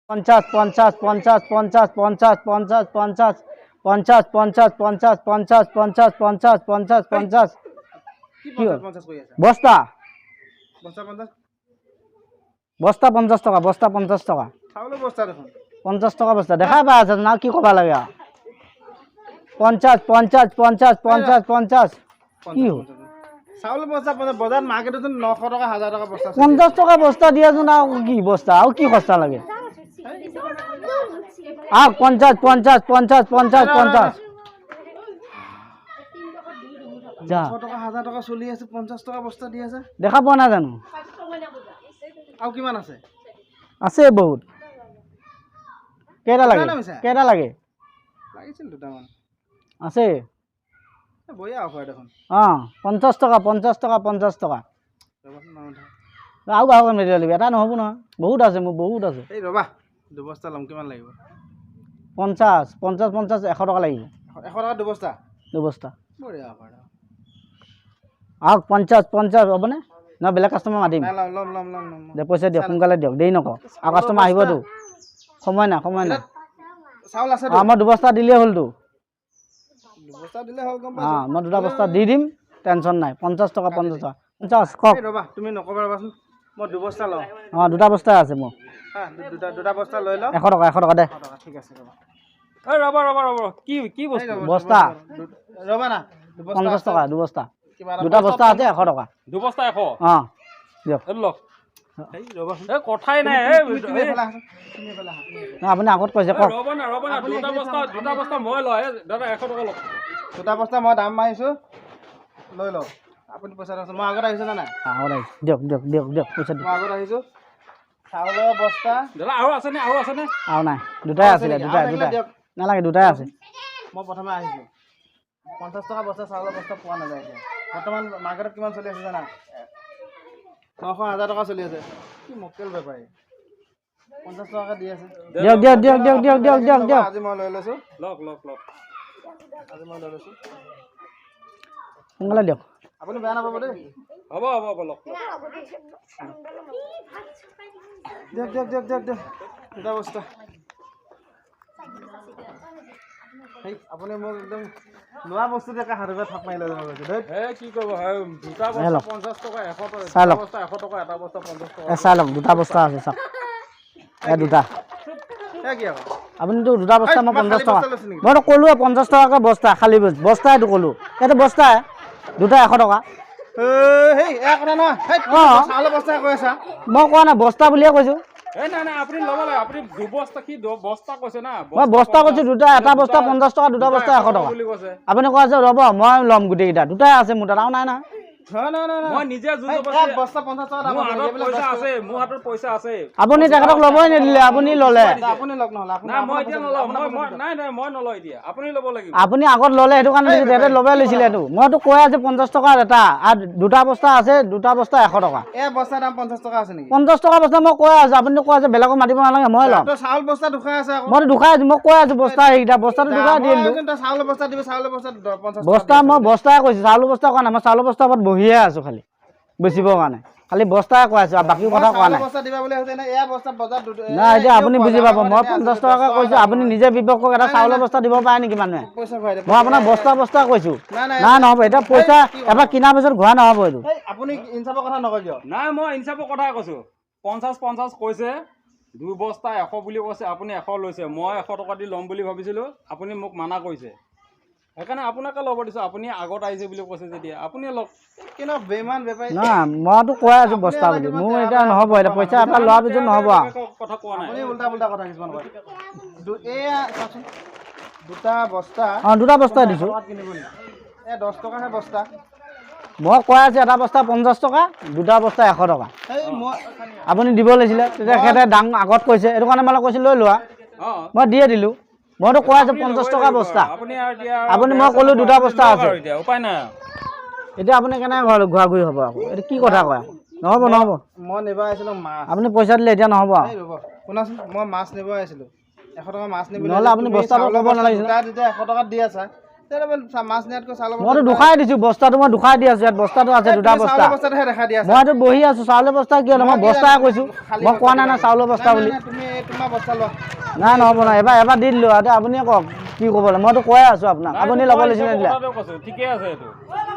50 50 50 50 50 50 50 50 50 50 50 50 50 50 50 কি 50 কৰি আছে বস্তা বস্তা 50 বস্তা 50 টকা বস্তা 50 টকা চাউলৰ বস্তা দেখোন 50 টকা বস্তা দেখা পাই আছে না কি কবা লাগে 50 50 50 50 50 কি হল চাউলৰ বস্তা বজাৰত মাৰ্কেটত 900 টকা 1000 টকা বস্তা 50 টকা বস্তা দিয়াছো না কি বস্তা আৰু কি খস্তা লাগে আ 50 50 50 50 50 যা 900 টকা 1000 টকা চলি আছে 50 টকা বস্তা দি আছে দেখা পোৱা না জানো আৰু কিমান আছে আছে বহুত কেটা লাগে লাগিছিল দুটামান আছে বয়া অফাৰ দেখোন 50 টকা 50 টকা 50 টকা আৰু বাহক মেটেৰিয়েল দিবি এটা নহ'ব নহয় বহুত আছে মোৰ বহুত আছে এই ৰবা দুবস্তা লম কিমান লাগিব 50 50 50 100 টকা লাগিব 100 টকা দুবস্তা বঢ়িয়া অফাৰ আৰু 50 50 হ'বনে না বেলেগ কাষ্টমাৰ মাতিম লম দে পইচা দিয়ক সোনকালে দিয়ক দেৰি নকওঁ আৰু কাষ্টমাৰ আহিবতো সময় না চাউল আছে আমাৰ দুবস্তা দিলেই হ'লতো দুবস্তা দিলে হ'ল গম মই দুটা বস্তা দি দিম টেনশ্যন নাই 50 টকা 50 টকা 50 কওক ৰবা তুমি নকবা ৰবাচোন মই দুবস্তা লওঁ দুটা বস্তা আছে মোৰ দুটা বস্তা লৈ লওঁ 100 টকা দে ঠিক আছে ৰবা এই ৰবা কি বস্তু বস্তা ৰবা না 50 টকা দুবস্তা দুটা বস্তা আছে 100 টকা দুবস্তা 100 দিয়ক লওক এই ৰবাচোন এই কথাই নাই আপুনি আগত কৈছে কওক ৰবা না দুটা বস্তা মই লয় দাদা 100 টকা লওক দুটা বস্তা মই দাম মাৰিছো লৈ লওক আপুনি পইচা দিয়ক মই আগত আহিছো না নাই আগত আহিছোঁ দিয়ক পইচা দিয়ক মই আগত আহিছো চাউলৰ বস্তা দাদা আৰু আছে নে আৰু নাই দুটাই আছিলে দুটাই নালাগে দুটাই আছে মই প্ৰথমে আহিছো 50 টকা বস্তা চাউলৰ বস্তা পোৱা নাযায় এতিয়া বৰ্তমান মাৰ্কেটত কিমান চলি আছে জানা 900 1000 টকা চলি আছে কি মক্কেল বেপাৰী 50 টকাকে দি আছে দিয়ক আজি মই লৈ লৈছো লওক আজি মই লৈ লৈছো সোনকালে দিয়ক আপুনি বেয়া নাপাব দেই হ'ব লওক দিয়ক দুটা বস্তা আপুনি মোক একদম লোৱা বস্তু দেখা হাতত থাপ মাৰি লৈ যাব কি কৰিব দুটা বস্তা 50 টকা 100 চাই লওক বস্তা 100 টকা এটা বস্তা 50 টকা চাই লওক দুটা বস্তা আছে চাওক দুটা কি আকৌ আপুনিতো দুটা বস্তা মই 50 টকা মইতো ক'লোৱে 50 টকাকৈ বস্তা খালী বস্তা এইটো ক'লোঁ এইটো বস্তাই দুটা 100 টকা কথা নহয় চাউলৰ বস্তা কৈ আছা মই কোৱা নাই বস্তা বুলিয়ে কৈছোঁ নাই আপুনি ল'ব লাগে আপুনি দুবস্তা কি বস্তা কৈছে না মই বস্তা কৈছোঁ দুটা এটা বস্তা 50 টকা দুটা বস্তা 100 টকা বুলি কৈছে আপুনি কৈ আছে ৰ'ব মই ল'ম গোটেইকেইটা দুটাই আছে মোৰ তাত আৰু নাই নহয় মই নিজে বস্তা 50 টকা মোৰ হাতত পইচা আছে আপুনি তেখেতক ল'বই নিদিলে আপুনি ল'লে আপুনি লওক নহ'লে নাই মই এতিয়া নলওঁ মই নলওঁ এতিয়া আপুনি ল'ব লাগিব আপুনি আগত ল'লে সেইটো কাৰণে তেখেতে ল'বই লৈছিলে এইটো মইতো কৈ আছোঁ 50 টকা এটা আৰু দুটা বস্তা আছে দুটা বস্তা 100 টকা বস্তাৰ দাম 50 টকা আছে নেকি 50 টকা বস্তা মই কৈ আছোঁ আপুনি কৈ আছে বেলেগক মাতিব নালাগে মই ল'ম চাউল বস্তা দুখাই আছে মইতো দুখাই আছোঁ মই কৈ আছোঁ বস্তা সেইকেইটা বস্তাটো দুখাই দি দিলোঁ চাউলৰ বস্তা দিবি চাউলৰ বস্তা 50 বস্তা মই বস্তাই কৈছোঁ চাউলৰ বস্তা কোৱা নাই মই চাউলৰ বস্তাৰ ওপৰত বহিয়ে আছোঁ খালি বেচিবৰ কাৰণে খালি বস্তাই কৈ আছোঁ আৰু বাকী কথা কোৱা নাই নাই এতিয়া আপুনি বুজি পাব মই 50 টকাকৈ কৈছোঁ আপুনি নিজে বিবেক কৰক এটা চাউলৰ বস্তা দিব পাৰে নেকি মানুহে মই আপোনাক বস্তা কৈছোঁ নাই নহ'ব এতিয়া পইচা এবাৰ কিনাৰ পিছত ঘূৰাই নহ'ব এইটো আপুনি ইনচাফৰ কথা নকয় কিয় নাই মই ইনচাফৰ কথাই কৈছোঁ 50 কৈছে দুই বস্তা 100 বুলি কৈছে আপুনি 100 লৈছে মই 100 টকা দি ল'ম বুলি ভাবিছিলোঁ আপুনি মোক মানা কৰিছে সেইকাৰণে আপোনাকে ল'ব দিছোঁ আপুনি আগত আহিছে বুলি কৈছে যেতিয়া আপুনি লওক কিন্তু বেমান বেপাৰী নাই মইতো কৈ আছোঁ বস্তা বুলি মোৰ এতিয়া নহ'ব এতিয়া পইচা এটা লোৱাৰ পিছত নহ'ব কথা কোৱা নাই আপুনি উল্টা কথা কিছুমান কয় এয়া চাচোন দুটা বস্তা দুটা বস্তাই দিছোঁ 10 টকাহে বস্তা মই কৈ আছোঁ এটা বস্তা 50 টকা দুটা বস্তা 100 টকা আপুনি দিব লাগিছিলে তেতিয়া সিহঁতে দাম আগত কৈছে এইটো কাৰণে মানে কৈছে লৈ লোৱা মই দিয়ে দিলোঁ মইতো কৈ আছোঁ 50 টকা বস্তা আপুনি মই ক'লোঁ দুটা বস্তা আছে উপায় নাই এতিয়া আপুনি কেনেকৈ ঘূৰা ঘূৰি হ'ব আকৌ এইটো কি কথা কয় নহ'ব মই নিব আহিছিলোঁ মাছ আপুনি পইচা দিলে এতিয়া নহ'ব শুনাচোন মই মাছ নিব আহিছিলোঁ 100 টকা মাছ নিব নহ'লে আপুনি বস্তাটো ক'ব নালাগিছিল তেতিয়া 100 টকাত দি আছা মাছ নিয়াতকৈ চাউলৰ মইতো দুখাই দিছোঁ বস্তাটো মই দুখাই দি আছোঁ ইয়াত বস্তাটো আছে দুটা বস্তা বস্তাটোহে দেখা দিয়া আছে মইতো বহি আছোঁ চাউলৰ বস্তা কি হ'ল মই বস্তাই কৈছোঁ মই কোৱা নাই না চাউলৰ বস্তা বুলি তুমি তোমাৰ বস্তা লোৱা নাই নহ'ব নহয় এবাৰ দি দিলোঁ আৰু আপুনিয়ে কওক কি ক'ব লাগে মইতো কৈয়ে আছোঁ আপোনাক আপুনি ল'ব লাগিছিলে নিদিলে ঠিকে আছে এইটো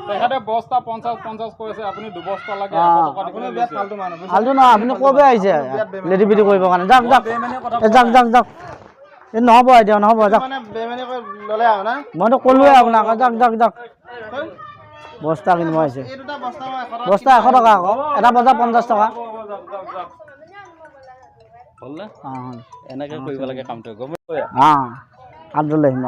তেখেতে বস্তা 50 কৈছে আপুনি দুবস্তা লাগে আপুনি বিৰাট ফাল্টু মানুহ ফাল্টু নহয় আপুনি ক'বে আহিছে লেটি পেটি কৰিবৰ কাৰণে যাওক যাওক এই নহ'ব এতিয়া নহ'ব যাওক মানে বেমানি কৰি ল'লে আৰু না মইতো ক'লোৱে আপোনাক যাওক বস্তা কিনিব আহিছে এই দুটা বস্তা মই 100 টকা বস্তা 100 টকা আকৌ এটা বস্তা 50 টকা হ'ল না এনেকৈ কৰিব লাগে কামটো গম আব্দুল আহিম